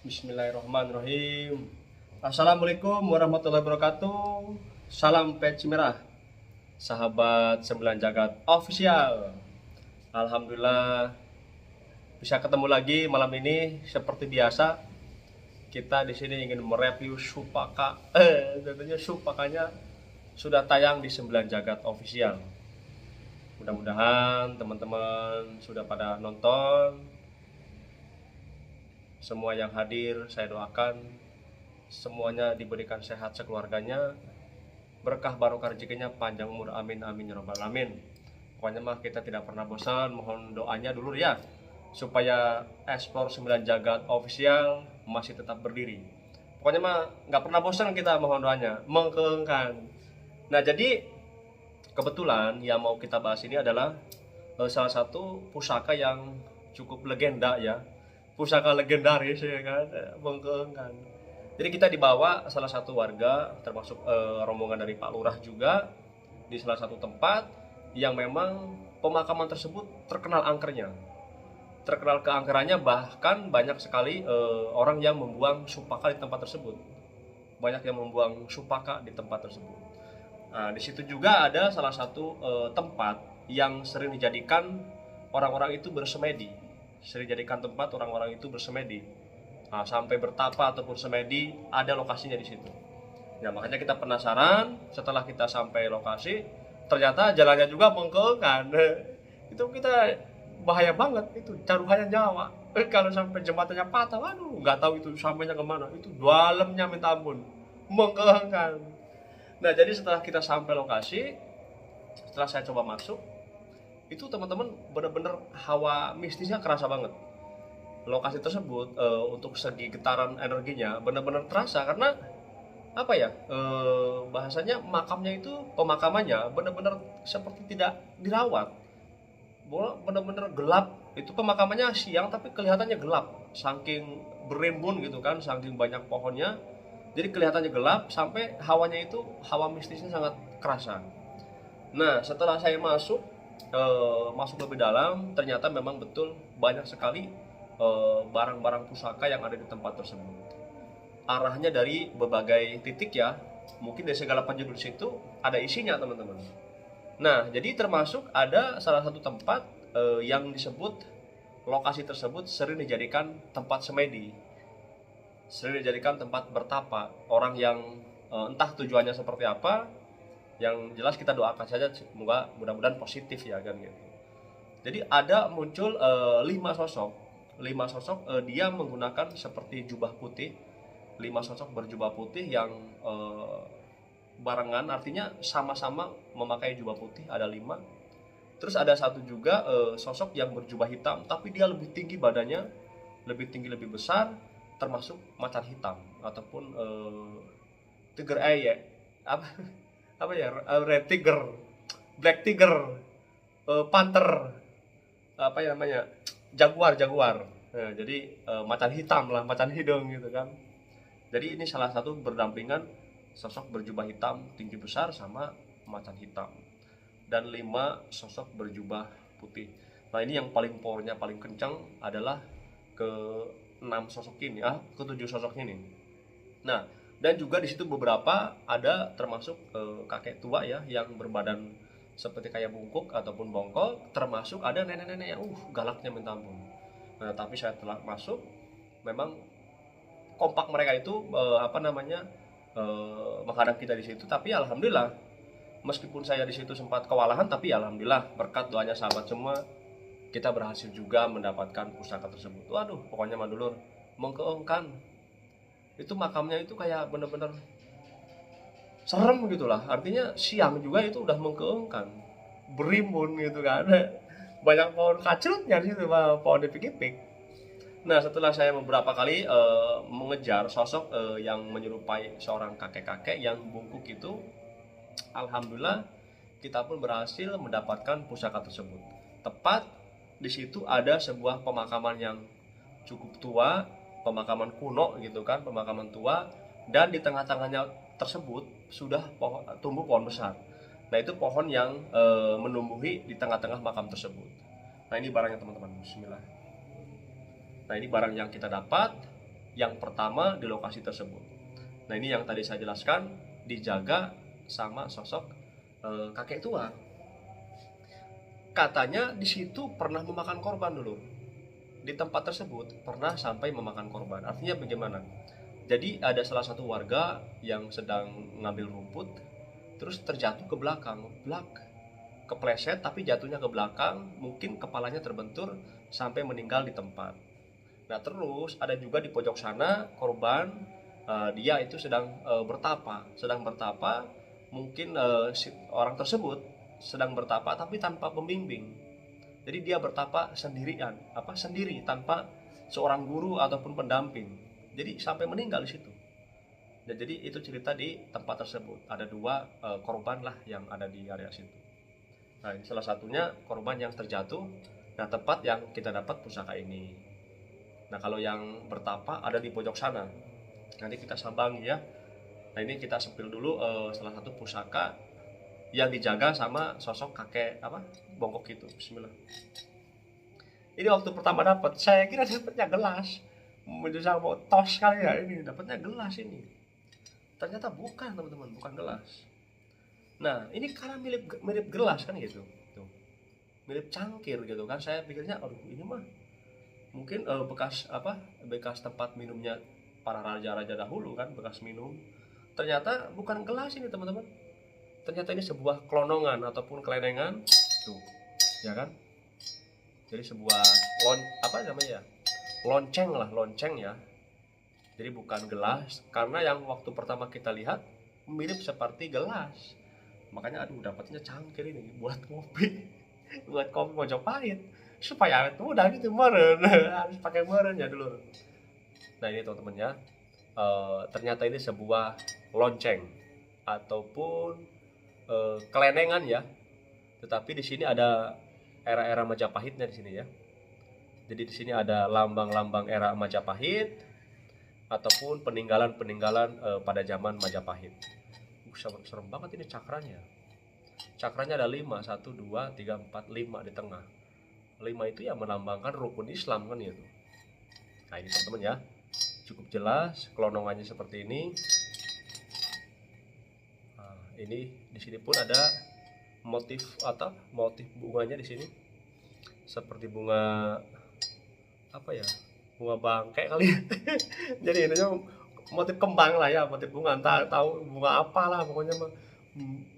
Bismillahirrahmanirrahim. Assalamualaikum warahmatullahi wabarakatuh. Salam peci merah, sahabat Sembilan Jagat Official. Alhamdulillah bisa ketemu lagi malam ini seperti biasa. Kita di sini ingin mereview Supaka. Tentunya Supakanya sudah tayang di Sembilan Jagat Official. Mudah-mudahan teman-teman sudah pada nonton. Semua yang hadir saya doakan semuanya diberikan sehat sekeluarganya, berkah barokah rezekinya, panjang umur, amin amin ya rabbal alamin. Pokoknya mah kita tidak pernah bosan, mohon doanya dulu ya supaya Explore 9 Jagat Official masih tetap berdiri. Pokoknya mah nggak pernah bosan kita mohon doanya, mengkeengkan. Nah jadi kebetulan yang mau kita bahas ini adalah salah satu pusaka yang cukup legenda ya, pusaka legendaris ya kan, mengkeengkan. Jadi kita dibawa salah satu warga termasuk rombongan dari Pak Lurah juga di salah satu tempat yang memang pemakaman tersebut terkenal angkernya. Terkenal keangkerannya, bahkan banyak sekali orang yang membuang supaka di tempat tersebut. Banyak yang membuang supaka di tempat tersebut. Nah, di situ juga ada salah satu tempat yang sering dijadikan orang-orang itu bersemedi. Sering dijadikan tempat orang-orang itu bersemedi. Nah, sampai bertapa ataupun semedi ada lokasinya di situ. Ya, makanya kita penasaran. Setelah kita sampai lokasi, ternyata jalannya juga mengkeengkan. Itu kita bahaya banget, itu taruhannya nyawa. Kalau sampai jembatannya patah, waduh, nggak tahu itu sampainya kemana. Itu dalamnya minta ampun, mengkeengkan. Nah, jadi setelah kita sampai lokasi, setelah saya coba masuk, itu teman-teman benar-benar hawa mistisnya kerasa banget. Lokasi tersebut untuk segi getaran energinya benar-benar terasa, karena apa ya, bahasanya makamnya itu, pemakamannya benar-benar seperti tidak dirawat, benar-benar gelap. Itu pemakamannya siang tapi kelihatannya gelap, saking berimbun gitu kan, saking banyak pohonnya, jadi kelihatannya gelap, sampai hawanya itu hawa mistisnya sangat kerasa. Nah, setelah saya masuk masuk lebih dalam, ternyata memang betul banyak sekali barang-barang pusaka yang ada di tempat tersebut. Arahnya dari berbagai titik ya, mungkin dari segala penjuru situ ada isinya teman-teman. Nah, jadi termasuk ada salah satu tempat yang disebut, lokasi tersebut sering dijadikan tempat semedi, sering dijadikan tempat bertapa orang yang entah tujuannya seperti apa. Yang jelas kita doakan saja semoga mudah-mudahan positif ya kan gitu. Jadi ada muncul 5 sosok, dia menggunakan seperti jubah putih, 5 sosok berjubah putih yang barengan, artinya sama-sama memakai jubah putih, ada 5. Terus ada satu juga sosok yang berjubah hitam, tapi dia lebih tinggi badannya, lebih tinggi, lebih besar, termasuk macan hitam ataupun tiger ya, apa apa ya, red tiger, black tiger, panther, apa ya namanya, jaguar. Nah, jadi macan hitam lah, macan hidung gitu kan. Jadi ini salah satu berdampingan sosok berjubah hitam tinggi besar sama macan hitam, dan 5 sosok berjubah putih. Nah, ini yang paling powernya paling kencang adalah ke 6 sosok ini, ke 7 sosok ini. Nah, dan juga di situ beberapa ada termasuk kakek tua ya, yang berbadan seperti kayak bungkuk ataupun bongkok, termasuk ada nenek-nenek yang galaknya minta ampun. Nah, tapi saya telah masuk, memang kompak mereka itu menghadang kita di situ. Tapi alhamdulillah, meskipun saya di situ sempat kewalahan, tapi alhamdulillah berkat doanya sahabat semua, kita berhasil juga mendapatkan pusaka tersebut. Waduh, pokoknya mah dulur, mengkeengkan. Itu makamnya itu kayak bener-bener serem gitulah, artinya siang juga itu udah mengkeengkan, berimbun gitu kan. Banyak pohon kacrutnya di situ, pohon dipik-ipik. Nah, setelah saya beberapa kali mengejar sosok yang menyerupai seorang kakek-kakek yang bungkuk itu, alhamdulillah kita pun berhasil mendapatkan pusaka tersebut. Tepat di situ ada sebuah pemakaman yang cukup tua, pemakaman kuno gitu kan, pemakaman tua, dan di tengah-tengahnya tersebut sudah tumbuh pohon besar. Nah, itu pohon yang menumbuhi di tengah-tengah makam tersebut. Nah, ini barangnya teman-teman, bismillah. Nah, ini barang yang kita dapat. yang pertama di lokasi tersebut. Nah ini yang tadi saya jelaskan, dijaga sama sosok kakek tua. Katanya di situ pernah memakan korban dulu. Di tempat tersebut pernah sampai memakan korban. Artinya bagaimana? Jadi ada salah satu warga yang sedang ngambil rumput, terus terjatuh ke belakang, kepleset tapi jatuhnya ke belakang, mungkin kepalanya terbentur sampai meninggal di tempat. Nah terus ada juga di pojok sana korban, dia itu sedang bertapa, mungkin si orang tersebut sedang bertapa tapi tanpa pembimbing. Jadi dia bertapa sendiri tanpa seorang guru ataupun pendamping. Jadi sampai meninggal di situ. Dan jadi itu cerita di tempat tersebut. Ada 2 korban lah yang ada di area situ. Nah, ini salah satunya korban yang terjatuh. Nah, tempat yang kita dapat pusaka ini. Nah, kalau yang bertapa ada di pojok sana. Nanti kita sambangi ya. Nah, ini kita sepil dulu salah satu pusaka yang dijaga sama sosok kakek bongkok itu. Bismillah. Ini waktu pertama dapat, saya kira dapatnya gelas. Menjadi mau tos kali ya, ini dapatnya gelas ini. Ternyata bukan teman-teman, bukan gelas. Nah ini karena mirip gelas kan gitu, tuh mirip cangkir gitu kan. Saya pikirnya, aduh ini mah mungkin bekas tempat minumnya para raja-raja dahulu kan, bekas minum. Ternyata bukan gelas ini teman-teman. Ternyata ini sebuah kelonongan ataupun kelenengan, tuh, ya kan? Jadi sebuah lonceng ya. Jadi bukan gelas, karena yang waktu pertama kita lihat mirip seperti gelas. Makanya aduh dapatnya cangkir ini buat kopi, buat kopi Mojopahit supaya itu udah gitu meren harus pakai meren ya dulu. Nah ini teman-teman ya, ternyata ini sebuah lonceng ataupun kelenengan ya. Tetapi di sini ada era-era Majapahitnya di sini ya. Jadi di sini ada lambang-lambang era Majapahit ataupun peninggalan-peninggalan pada zaman Majapahit. Serem banget ini cakranya. Cakranya ada 5, 1, 2, 3, 4, 5 di tengah. 5 itu ya melambangkan rukun Islam kan gitu. Nah ini teman-teman ya, cukup jelas kelonongannya seperti ini. Nah, ini di sini pun ada motif bunganya di sini seperti bunga bunga bangkai kali ya. Jadi intinya motif kembang lah ya, motif bunga, entah tahu bunga apalah pokoknya mah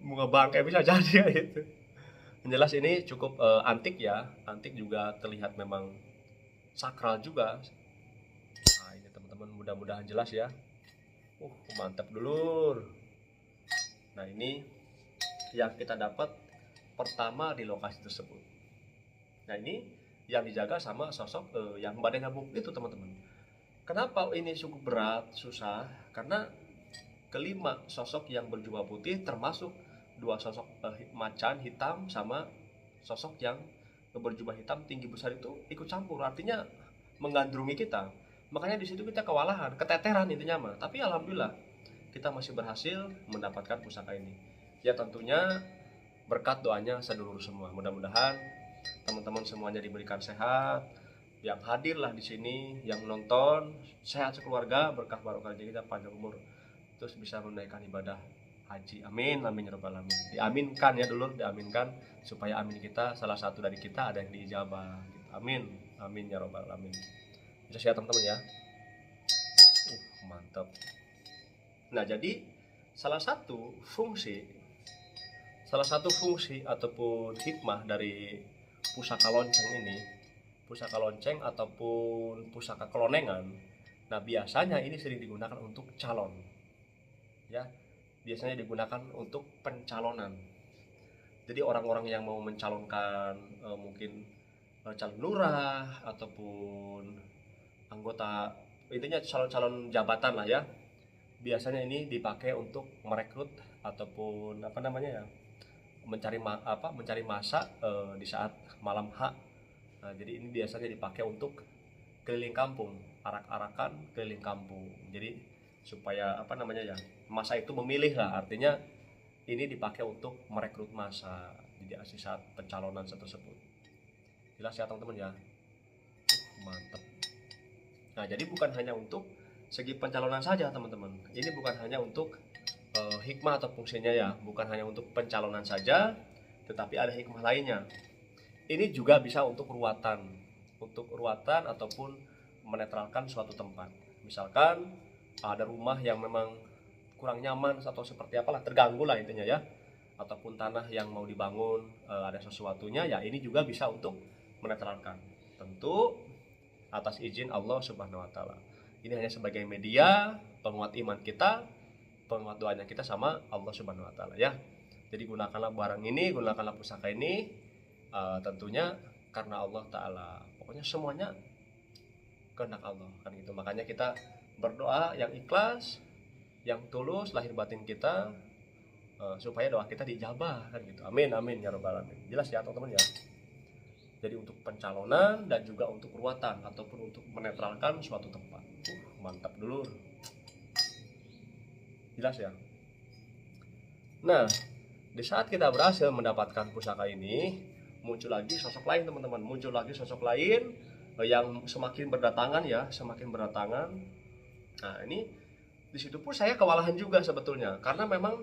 bunga bangkai bisa jadi gitu. Yang jelas ini cukup antik ya, antik juga terlihat memang sakral juga. Nah ini teman-teman mudah-mudahan jelas ya. Mantap dulur. Nah ini yang kita dapat pertama di lokasi tersebut. Nah ini yang dijaga sama sosok yang badannya bungkuk itu teman-teman. Kenapa ini cukup berat, susah? Karena kelima sosok yang berjubah putih termasuk 2 sosok macan hitam sama sosok yang berjubah hitam tinggi besar itu ikut campur, artinya menggandrungi kita. Makanya di situ kita kewalahan, keteteran intinya mah. Tapi alhamdulillah kita masih berhasil mendapatkan pusaka ini. Ya tentunya berkat doanya sedulur semua. Mudah-mudahan teman-teman semuanya diberikan sehat, yang hadirlah di sini, yang nonton sehat sekeluarga, berkah barokah kita panjang umur, terus bisa menunaikan ibadah haji. Amin, amin ya rabbal alamin. Diaminkan ya dulur, diaminkan supaya amin kita salah satu dari kita ada yang diijabah. Amin, amin ya rabbal alamin. Bisa sehat teman-teman ya. Mantap. Nah jadi salah satu fungsi ataupun hikmah dari pusaka lonceng ataupun pusaka kelonengan. Nah biasanya ini sering digunakan untuk calon ya, biasanya digunakan untuk pencalonan. Jadi orang-orang yang mau mencalonkan mungkin calon lurah ataupun anggota, intinya calon-calon jabatan lah ya, biasanya ini dipakai untuk merekrut ataupun mencari masa di saat malam H. Nah, jadi ini biasanya dipakai untuk keliling kampung, arak-arakan keliling kampung. Jadi supaya masa itu memilih lah, artinya ini dipakai untuk merekrut masa di saat pencalonan tersebut. Jelas ya teman-teman ya. Mantap. Nah jadi bukan hanya untuk segi pencalonan saja teman-teman. Ini bukan hanya untuk hikmah atau fungsinya ya, bukan hanya untuk pencalonan saja, tetapi ada hikmah lainnya. Ini juga bisa untuk ruatan ataupun menetralkan suatu tempat. Misalkan ada rumah yang memang kurang nyaman atau seperti apalah, terganggu lah intinya ya, ataupun tanah yang mau dibangun ada sesuatunya ya, ini juga bisa untuk menetralkan. Tentu atas izin Allah Subhanahu wa taala. Ini hanya sebagai media penguat iman kita, penguat doanya kita sama Allah Subhanahu wa taala ya. Jadi gunakanlah barang ini, gunakanlah pusaka ini tentunya karena Allah taala. Pokoknya semuanya kehendak Allah kan gitu. Makanya kita berdoa yang ikhlas, yang tulus lahir batin kita supaya doa kita dijabah kan gitu. Amin amin ya rabbal alamin. Jelas ya teman-teman ya. Jadi untuk pencalonan dan juga untuk ruatan ataupun untuk menetralkan suatu tempat. Mantap dulu. Jelas ya. Nah, di saat kita berhasil mendapatkan pusaka ini, muncul lagi sosok lain teman-teman. Muncul lagi sosok lain yang semakin berdatangan ya, semakin berdatangan. Nah, ini di situ pun saya kewalahan juga sebetulnya, karena memang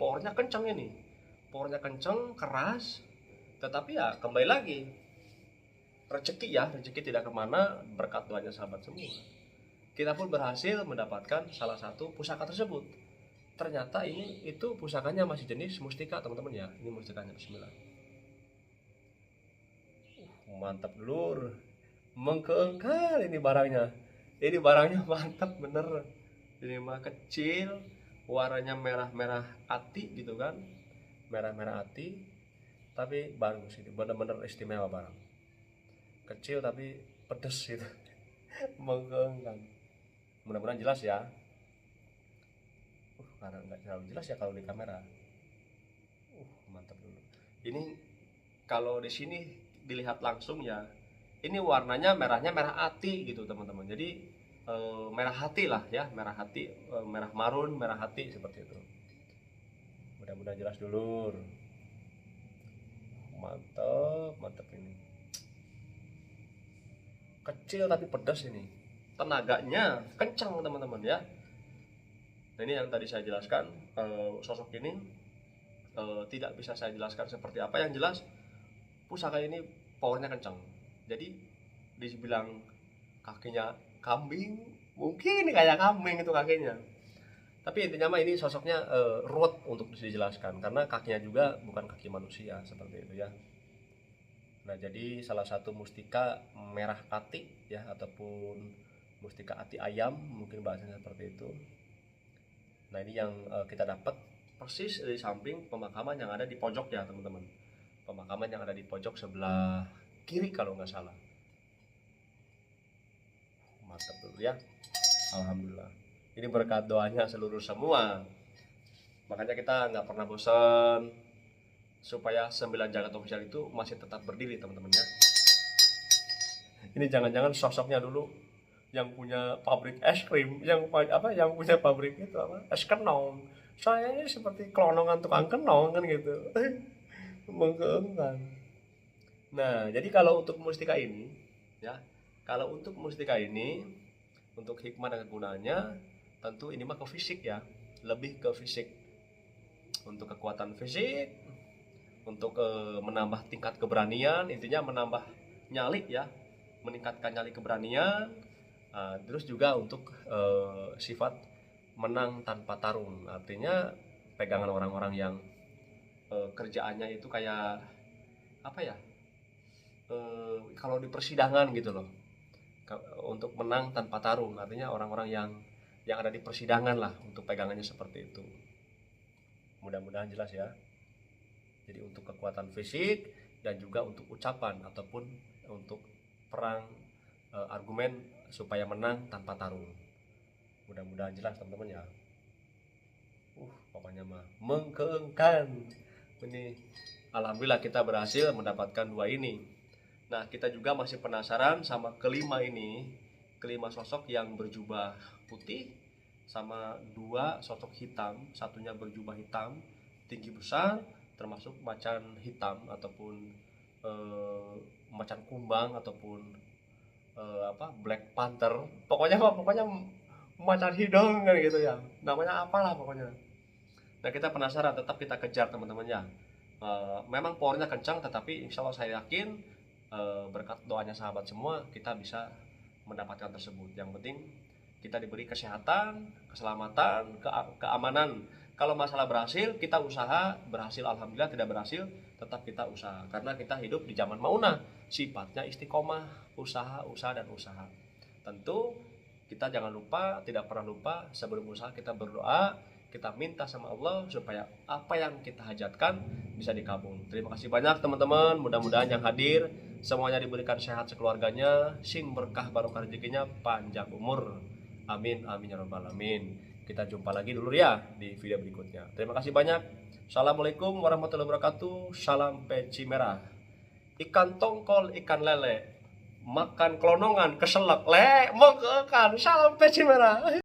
powernya kencang ini. Powernya kencang, keras. Tetapi ya kembali lagi, rezeki ya, rezeki tidak kemana berkat doanya sahabat semua. Kita pun berhasil mendapatkan salah satu pusaka tersebut. Ternyata itu pusakanya masih jenis mustika teman-teman ya. Ini mustikanya, bismillah. Mantap dulur. Mengkeengkal ini barangnya. Ini barangnya mantap bener. Ini mah kecil, warnanya merah-merah ati gitu kan. Merah-merah ati, tapi bagus ini, bener-bener istimewa barang. Kecil tapi pedes gitu. Mengkeengkal. Mudah-mudahan jelas ya. Karena nggak terlalu jelas ya kalau di kamera. Mantap dulu. Ini kalau di sini dilihat langsung ya, ini warnanya merahnya merah hati gitu teman-teman. Jadi merah hati lah ya, merah hati, merah marun, merah hati seperti itu. Mudah-mudahan jelas dulu. Mantap, mantap ini. Kecil tapi pedas ini. Tenaganya kencang teman-teman ya. Nah, ini yang tadi saya jelaskan, sosok ini tidak bisa saya jelaskan seperti apa. Yang jelas pusaka ini powernya kencang. Jadi dibilang kakinya kambing, mungkin kayak kambing itu kakinya. Tapi intinya mah ini sosoknya ruwet untuk dijelaskan karena kakinya juga bukan kaki manusia seperti itu ya. Nah, jadi salah satu mustika merah ati ya, ataupun mustika ati ayam mungkin bahasanya seperti itu. Nah, ini yang kita dapat persis di samping pemakaman yang ada di pojok ya teman-teman. Pemakaman yang ada di pojok sebelah kiri kalau nggak salah. Mantap dulu ya. Alhamdulillah. Ini berkat doanya seluruh semua. Makanya kita nggak pernah bosan supaya 9 jagat official itu masih tetap berdiri teman-teman ya. Ini jangan-jangan sosoknya dulu yang punya pabrik es krim, yang punya pabrik itu es kenong. Saya ini seperti kelonongan tukang kenong kan gitu. Mengkeengkan. Nah, jadi kalau untuk mustika ini ya, untuk hikmah dan kegunaannya tentu ini mah ke fisik ya, lebih ke fisik. Untuk kekuatan fisik, untuk menambah tingkat keberanian, intinya menambah nyali ya, meningkatkan nyali keberanian. Terus juga untuk sifat menang tanpa tarung, artinya pegangan orang-orang yang kerjaannya itu kayak apa ya, kalau di persidangan gitu loh, untuk menang tanpa tarung, artinya orang-orang yang ada di persidangan lah untuk pegangannya seperti itu. Mudah-mudahan jelas ya. Jadi untuk kekuatan fisik dan juga untuk ucapan ataupun untuk perang argumen supaya menang tanpa tarung. Mudah-mudahan jelas teman-teman ya. Pokoknya mah mengkeengkan. Ini alhamdulillah kita berhasil mendapatkan 2 ini. Nah, kita juga masih penasaran sama kelima sosok yang berjubah putih sama 2 sosok hitam. Satunya berjubah hitam, tinggi besar, termasuk macan hitam ataupun macan kumbang ataupun Black Panther. Pokoknya macan hidung kan gitu ya, namanya apalah pokoknya. Nah kita penasaran, tetap kita kejar teman-teman ya. Memang powernya kencang, tetapi insya Allah saya yakin berkat doanya sahabat semua kita bisa mendapatkan tersebut. Yang penting kita diberi kesehatan, keselamatan, keamanan. Kalau masalah berhasil, kita usaha, berhasil alhamdulillah, tidak berhasil tetap kita usaha, karena kita hidup di zaman maunah, sifatnya istiqomah, usaha, usaha dan usaha. Tentu kita jangan lupa, tidak pernah lupa sebelum usaha kita berdoa, kita minta sama Allah supaya apa yang kita hajatkan bisa dikabul. Terima kasih banyak teman-teman, mudah-mudahan yang hadir semuanya diberikan sehat sekeluarganya, sim berkah barokah rezekinya, panjang umur. Amin amin ya rabbal alamin. Kita jumpa lagi dulu ya di video berikutnya. Terima kasih banyak. Assalamualaikum warahmatullahi wabarakatuh. Salam peci merah. Ikan tongkol, ikan lele, makan kelonongan, keselak, le, mau ke kan. Salam peci merah.